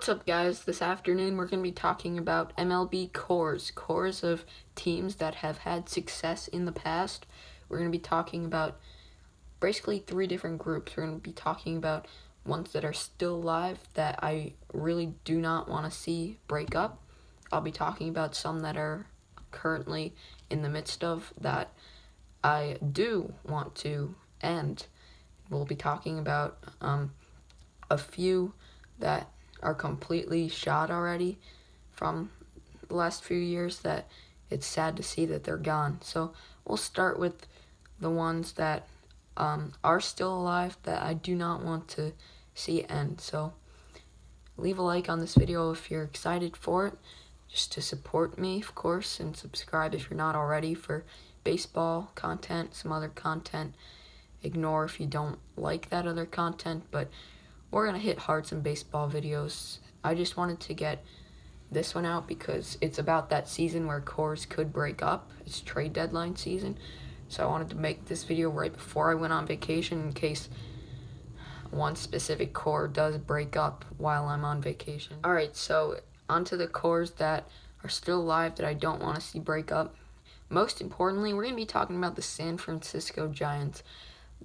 What's up, guys? This afternoon we're going to be talking about MLB cores of teams that have had success in the past. We're going to be talking about basically three different groups. We're going to be talking about ones that are still alive that I really do not want to see break up. I'll be talking about some that are currently in the midst of that I do want to end. We'll be talking about a few that are completely shot already from the last few years that it's sad to see that they're gone. So we'll start with the ones that are still alive that I do not want to see end. So leave a like on this video if you're excited for it, just to support me, of course, and subscribe if you're not already for baseball content, some other content. Ignore if you don't like that other content, but we're going to hit hard some baseball videos. I just wanted to get this one out because it's about that season where cores could break up. It's trade deadline season. So I wanted to make this video right before I went on vacation in case one specific core does break up while I'm on vacation. Alright, so onto the cores that are still alive that I don't want to see break up. Most importantly, we're going to be talking about the San Francisco Giants.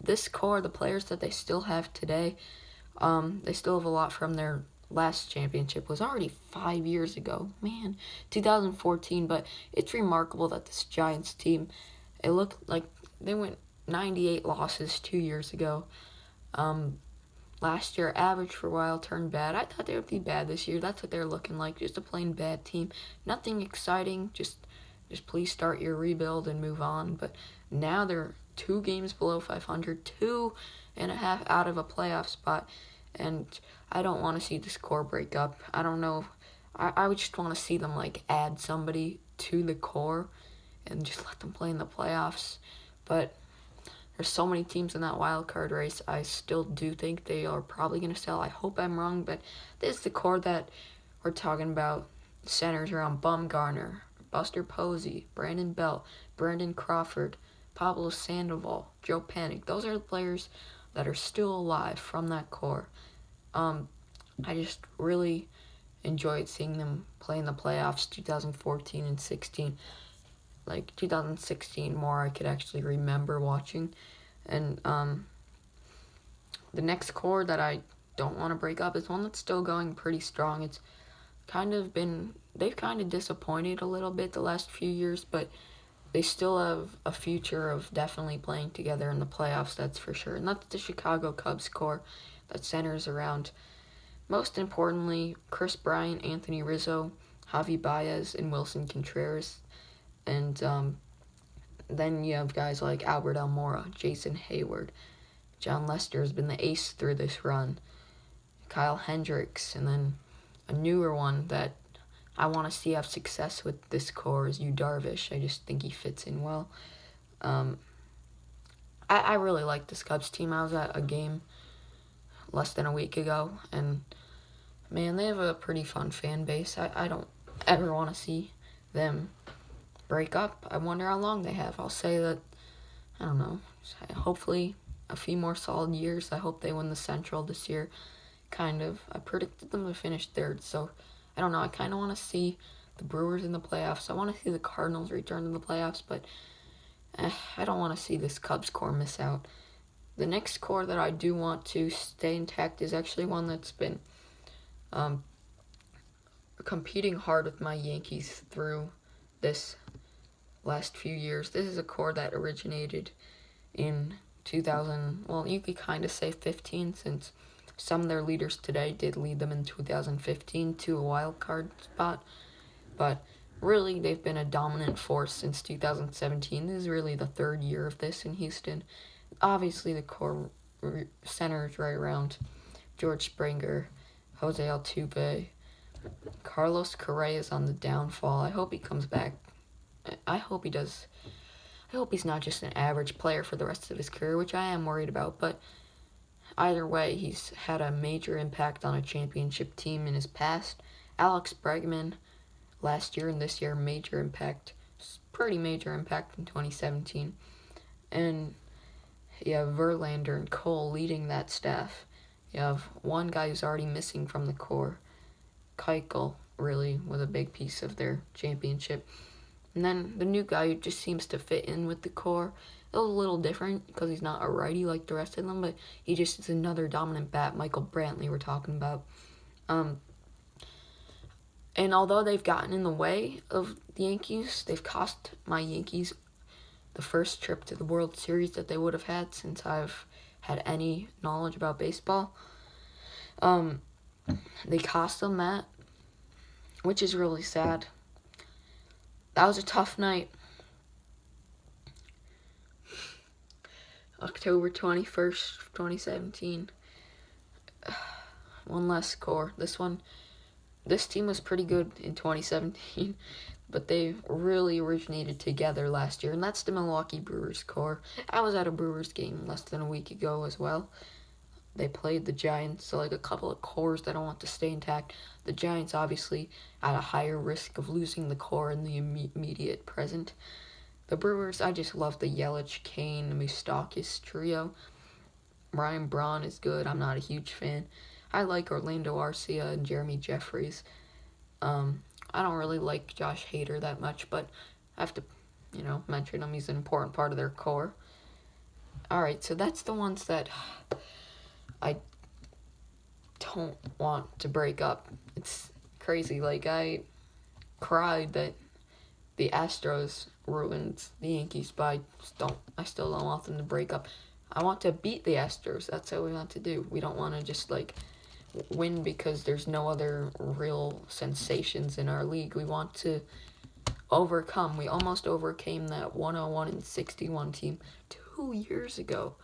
This core, the players that they still have today, they still have a lot from their last championship. Was already 5 years ago. Man, 2014, but it's remarkable that this Giants team, it looked like they went 98 losses 2 years ago. Last year, average for a while, turned bad. I thought they would be bad this year. That's what they're looking like, just a plain bad team. Nothing exciting, just please start your rebuild and move on. But now they're 2 games below 500, 2.5 out of a playoff spot, and I don't want to see this core break up. I don't know. I would just want to see them add somebody to the core and just let them play in the playoffs. But there's so many teams in that wild card race. I still do think they are probably going to sell. I hope I'm wrong, but this is the core that we're talking about. Centers around Bumgarner, Buster Posey, Brandon Belt, Brandon Crawford, Pablo Sandoval, Joe Panic. Those are the players that are still alive from that core. I just really enjoyed seeing them play in the playoffs 2014 and 16. 2016 more I could actually remember watching. And the next core that I don't want to break up is one that's still going pretty strong. It's they've kind of disappointed a little bit the last few years, but they still have a future of definitely playing together in the playoffs, that's for sure. And that's the Chicago Cubs core that centers around, most importantly, Chris Bryant, Anthony Rizzo, Javi Baez, and Wilson Contreras. And then you have guys like Albert Almora, Jason Hayward. John Lester has been the ace through this run. Kyle Hendricks, and then a newer one that I want to see have success with this core is Yu Darvish. I just think he fits in well. I really like this Cubs team. I was at a game less than a week ago, and man, they have a pretty fun fan base. I don't ever want to see them break up. I wonder how long they have. I'll say that, I don't know, hopefully a few more solid years. I hope they win the Central this year, kind of. I predicted them to finish third, so I don't know. I kind of want to see the Brewers in the playoffs. I want to see the Cardinals return to the playoffs, but I don't want to see this Cubs core miss out. The next core that I do want to stay intact is actually one that's been competing hard with my Yankees through this last few years. This is a core that originated in 2000, well, you could kind of say 15, since some of their leaders today did lead them in 2015 to a wild card spot. But really, they've been a dominant force since 2017. This is really the third year of this in Houston. Obviously, the core centers right around George Springer, Jose Altuve. Carlos Correa is on the downfall. I hope he comes back. I hope he does. I hope he's not just an average player for the rest of his career, which I am worried about. But either way, he's had a major impact on a championship team in his past. Alex Bregman last year and this year, major impact. Pretty major impact in 2017. And you have Verlander and Cole leading that staff. You have one guy who's already missing from the core, Keuchel really was a big piece of their championship. And then the new guy who just seems to fit in with the core. It was a little different because he's not a righty like the rest of them, but he just is another dominant bat. Michael Brantley we're talking about. And although they've gotten in the way of the Yankees, they've cost my Yankees the first trip to the World Series that they would have had since I've had any knowledge about baseball. They cost them that, which is really sad. That was a tough night. October 21st, 2017. One less core. This team was pretty good in 2017, but they really originated together last year, and that's the Milwaukee Brewers core. I was at a Brewers game less than a week ago as well. They played the Giants, so like a couple of cores that I want to stay intact. The Giants obviously at a higher risk of losing the core in the immediate present. The Brewers, I just love the Yelich, Kane, Moustakas trio. Ryan Braun is good. I'm not a huge fan. I like Orlando Arcia and Jeremy Jeffries. I don't really like Josh Hader that much, but I have to, mention him. He's an important part of their core. Alright, so that's the ones that I don't want to break up. It's crazy. Like, I cried that the Astros ruined the Yankees, but I still don't want them to break up. I want to beat the Astros. That's what we want to do. We don't want to just, win because there's no other real sensations in our league. We want to overcome. We almost overcame that 101-61 team 2 years ago.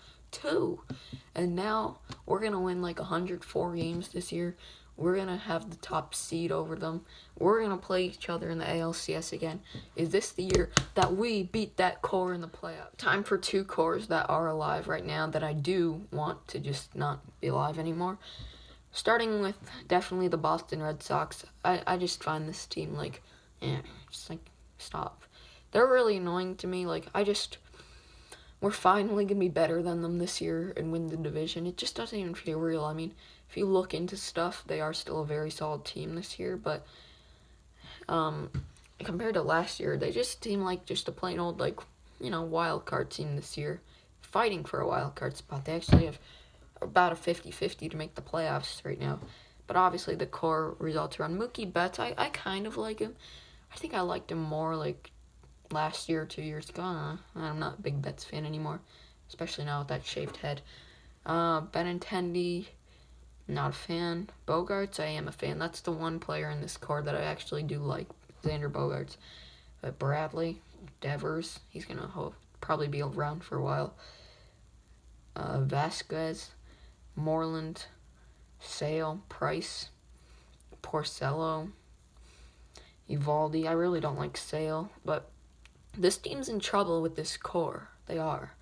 And now we're going to win 104 games this year. We're going to have the top seed over them. We're going to play each other in the ALCS again. Is this the year that we beat that core in the playoff? Time for two cores that are alive right now that I do want to just not be alive anymore. Starting with definitely the Boston Red Sox. I just find this team stop. They're really annoying to me. We're finally going to be better than them this year and win the division. It just doesn't even feel real. I mean, if you look into stuff, they are still a very solid team this year, but compared to last year, they just seem like just a plain old, wild card team this year, fighting for a wild card spot. They actually have about a 50-50 to make the playoffs right now. But obviously the core results around Mookie Betts. I kind of like him. I think I liked him more last year or 2 years ago. I'm not a big Betts fan anymore, especially now with that shaved head. Benintendi, not a fan. Bogarts, I am a fan. That's the one player in this core that I actually do like, Xander Bogarts. But Bradley, Devers, he's going to probably be around for a while. Vasquez, Moreland, Sale, Price, Porcello, Evaldi. I really don't like Sale, but this team's in trouble with this core. They are.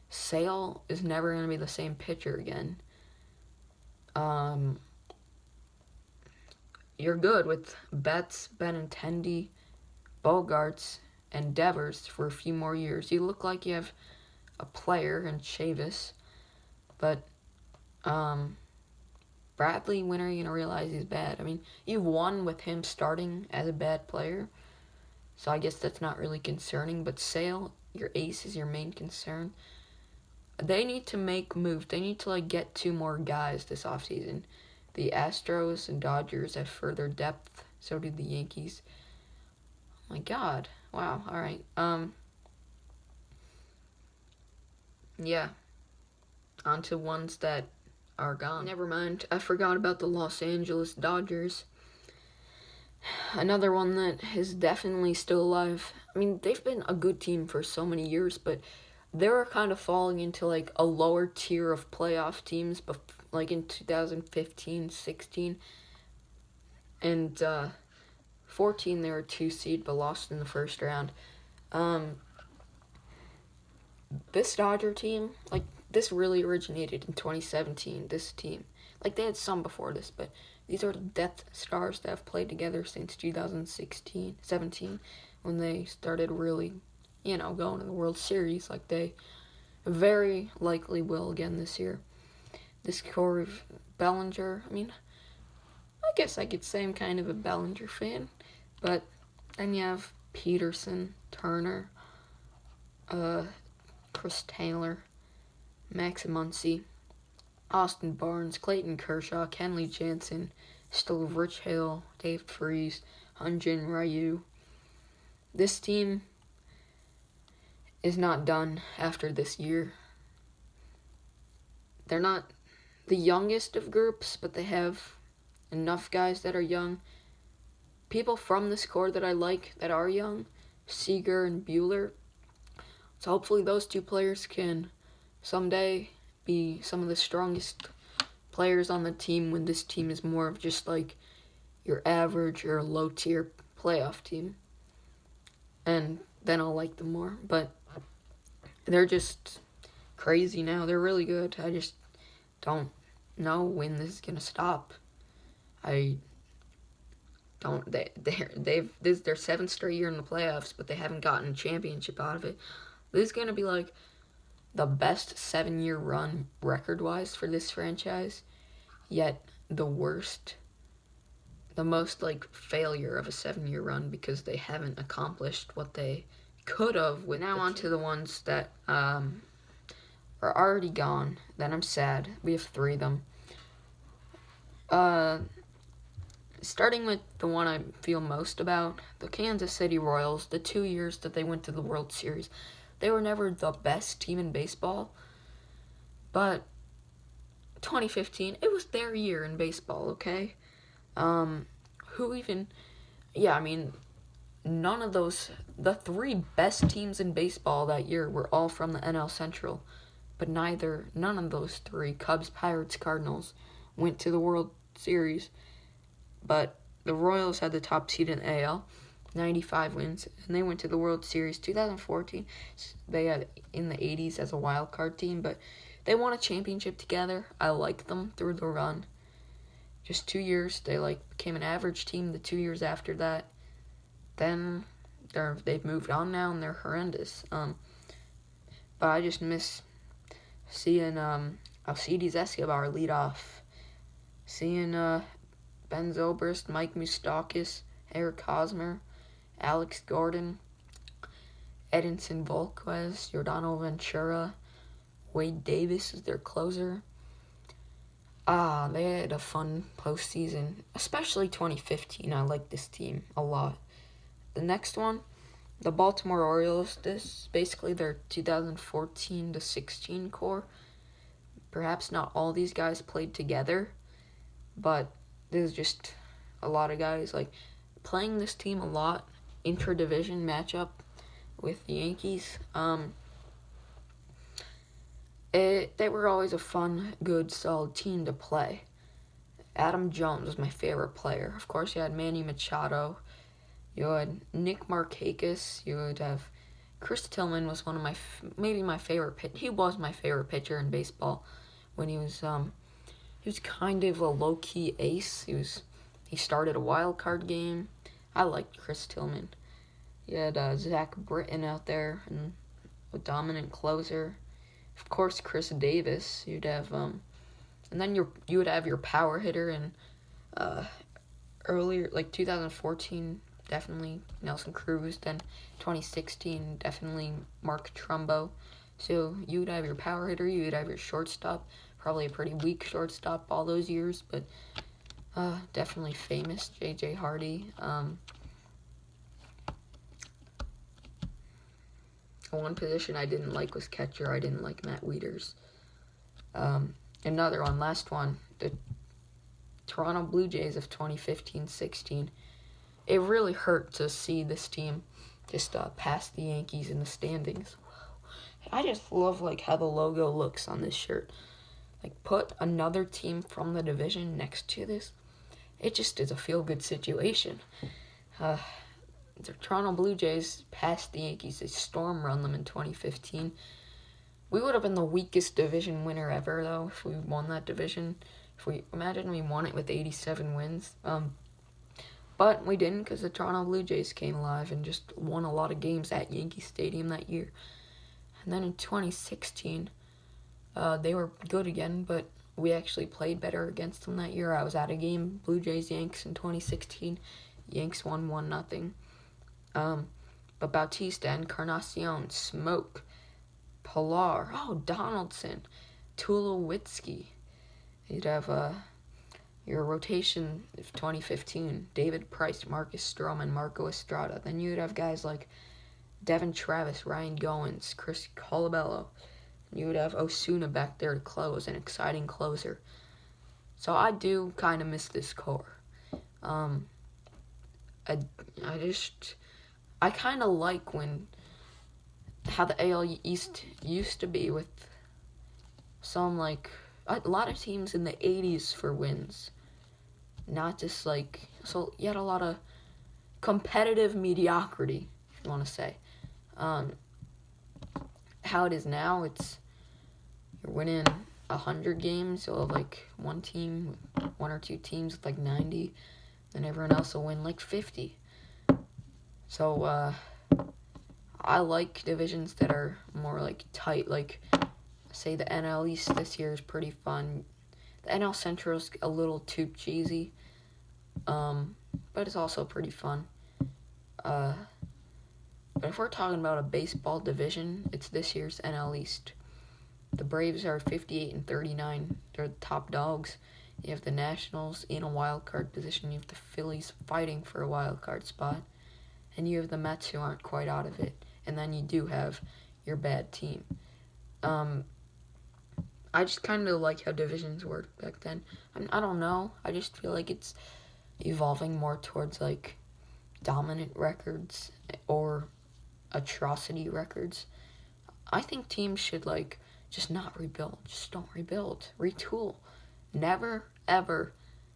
Sale is never going to be the same pitcher again. You're good with Betts, Benintendi, Bogarts, and Devers for a few more years. You look like you have a player in Chavis, but Bradley, when are you going to realize he's bad? I mean, you've won with him starting as a bad player, so I guess that's not really concerning, but Sale, your ace, is your main concern. They need to make moves. They need to, get two more guys this offseason. The Astros and Dodgers have further depth, so do the Yankees. Oh my God. Wow, alright. Yeah. On to ones that are gone. Never mind. I forgot about the Los Angeles Dodgers. Another one that is definitely still alive. I mean, they've been a good team for so many years, but they're kind of falling into a lower tier of playoff teams, but in 2015, 16, and 14 they were 2 seed but lost in the first round. This Dodger team, this really originated in 2017, this team. They had some before this, but these are the Death Stars that have played together since 17, when they started really, going to the World Series. They very likely will again this year. This core of Bellinger, I guess I could say I'm kind of a Bellinger fan. But then you have Peterson, Turner, Chris Taylor, Max Muncy, Austin Barnes, Clayton Kershaw, Kenley Jansen, still Rich Hill, Dave Freese, Hyun-Jin Ryu. This team is not done after this year. They're not the youngest of groups, but they have enough guys that are young. People from this core that I like that are young, Seager and Buehler. So hopefully those two players can someday be some of the strongest players on the team when this team is more of just like your average or low tier playoff team. And then I'll like them more. But they're just crazy now. They're really good. I just don't know when this is gonna stop. I don't. This is their 7th straight year in the playoffs, but they haven't gotten a championship out of it. This is gonna be like the best 7-year run record-wise for this franchise, yet the worst, the most like failure of a 7-year run because they haven't accomplished what they could have. With now on to the ones that are already gone. Then I'm sad. We have 3 of them. Starting with the one I feel most about, the Kansas City Royals, the 2 years that they went to the World Series. They were never the best team in baseball, but 2015, it was their year in baseball, okay? None of those, the 3 best teams in baseball that year were all from the NL Central, but none of those 3, Cubs, Pirates, Cardinals, went to the World Series. But the Royals had the top seed in AL, 95 wins, and they went to the World Series 2014. They had in the 80s as a wild card team, but they won a championship together. I like them through the run. Just 2 years, they became an average team. The 2 years after that, then they've moved on now and they're horrendous. But I just miss seeing Alcides Escobar lead off, seeing Ben Zobrist, Mike Moustakas, Eric Hosmer, Alex Gordon, Edinson Volquez, Yordano Ventura, Wade Davis is their closer. They had a fun postseason, especially 2015. I like this team a lot. The next one, the Baltimore Orioles. This is basically their 2014 to 16 core. Perhaps not all these guys played together, but there's just a lot of guys playing this team a lot. Intra-division matchup with the Yankees. They were always a fun, good, solid team to play. Adam Jones was my favorite player. Of course, you had Manny Machado. You had Nick Markakis. You would have Chris Tillman was one of my favorite pitcher. He was my favorite pitcher in baseball when he was kind of a low-key ace. He started a wild card game. I liked Chris Tillman. You had Zach Britton out there and a dominant closer. Of course, Chris Davis. You'd have and then you would have your power hitter and earlier 2014 definitely Nelson Cruz. Then 2016 definitely Mark Trumbo. So you would have your power hitter. You would have your shortstop. Probably a pretty weak shortstop all those years, but definitely famous, J.J. Hardy. One position I didn't like was catcher. I didn't like Matt Wieters. Another one, last one, the Toronto Blue Jays of 2015-16. It really hurt to see this team just pass the Yankees in the standings. I just love how the logo looks on this shirt. Put another team from the division next to this. It just is a feel-good situation. The Toronto Blue Jays passed the Yankees. They storm run them in 2015. We would have been the weakest division winner ever, though, if we won that division. Imagine we won it with 87 wins. But we didn't because the Toronto Blue Jays came alive and just won a lot of games at Yankee Stadium that year. And then in 2016, they were good again, but we actually played better against them that year. I was at a game, Blue Jays Yanks in 2016. Yanks won 1-0. But Bautista, Encarnacion, Smoke, Pilar, Donaldson, Tulowitzki. You'd have your rotation of 2015, David Price, Marcus Stroman, Marco Estrada. Then you'd have guys like Devin Travis, Ryan Goins, Chris Colabello. You would have Osuna back there to close, an exciting closer. So I do kind of miss this core. I kind of like how the AL East used to be with some like a lot of teams in the 80s for wins. Not just so you had a lot of competitive mediocrity, if you want to say. How it is now, you're winning 100 games. You'll have one or two teams with 90, and everyone else will win 50. So I like divisions that are more tight. Say the NL East this year is pretty fun. The NL Central is a little too cheesy, but it's also pretty fun. But if we're talking about a baseball division, it's this year's NL East. The Braves are 58-39. They're the top dogs. You have the Nationals in a wild card position. You have the Phillies fighting for a wild card spot. And you have the Mets who aren't quite out of it. And then you do have your bad team. I just kind of like how divisions worked back then. I don't know. I just feel like it's evolving more towards dominant records or atrocity records. I think teams should just not rebuild. Just don't rebuild. Retool. Never ever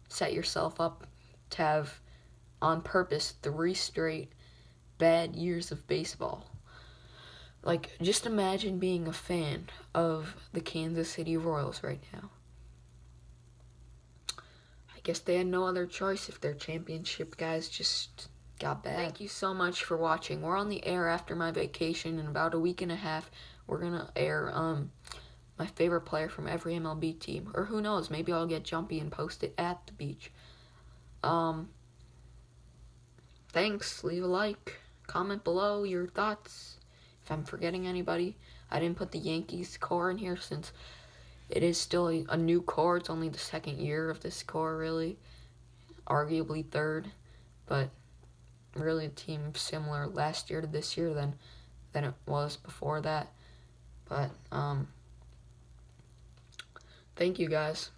set yourself up to have on purpose 3 straight bad years of baseball. Just imagine being a fan of the Kansas City Royals right now. I guess they had no other choice if their championship guys just got bad. Thank you so much for watching. We're on the air after my vacation. In about a week and a half, we're going to air my favorite player from every MLB team. Or who knows, maybe I'll get jumpy and post it at the beach. Thanks. Leave a like. Comment below your thoughts. If I'm forgetting anybody, I didn't put the Yankees core in here since it is still a new core. It's only the 2nd year of this core, really. Arguably 3rd. But really a team similar last year to this year than it was before that. But thank you guys.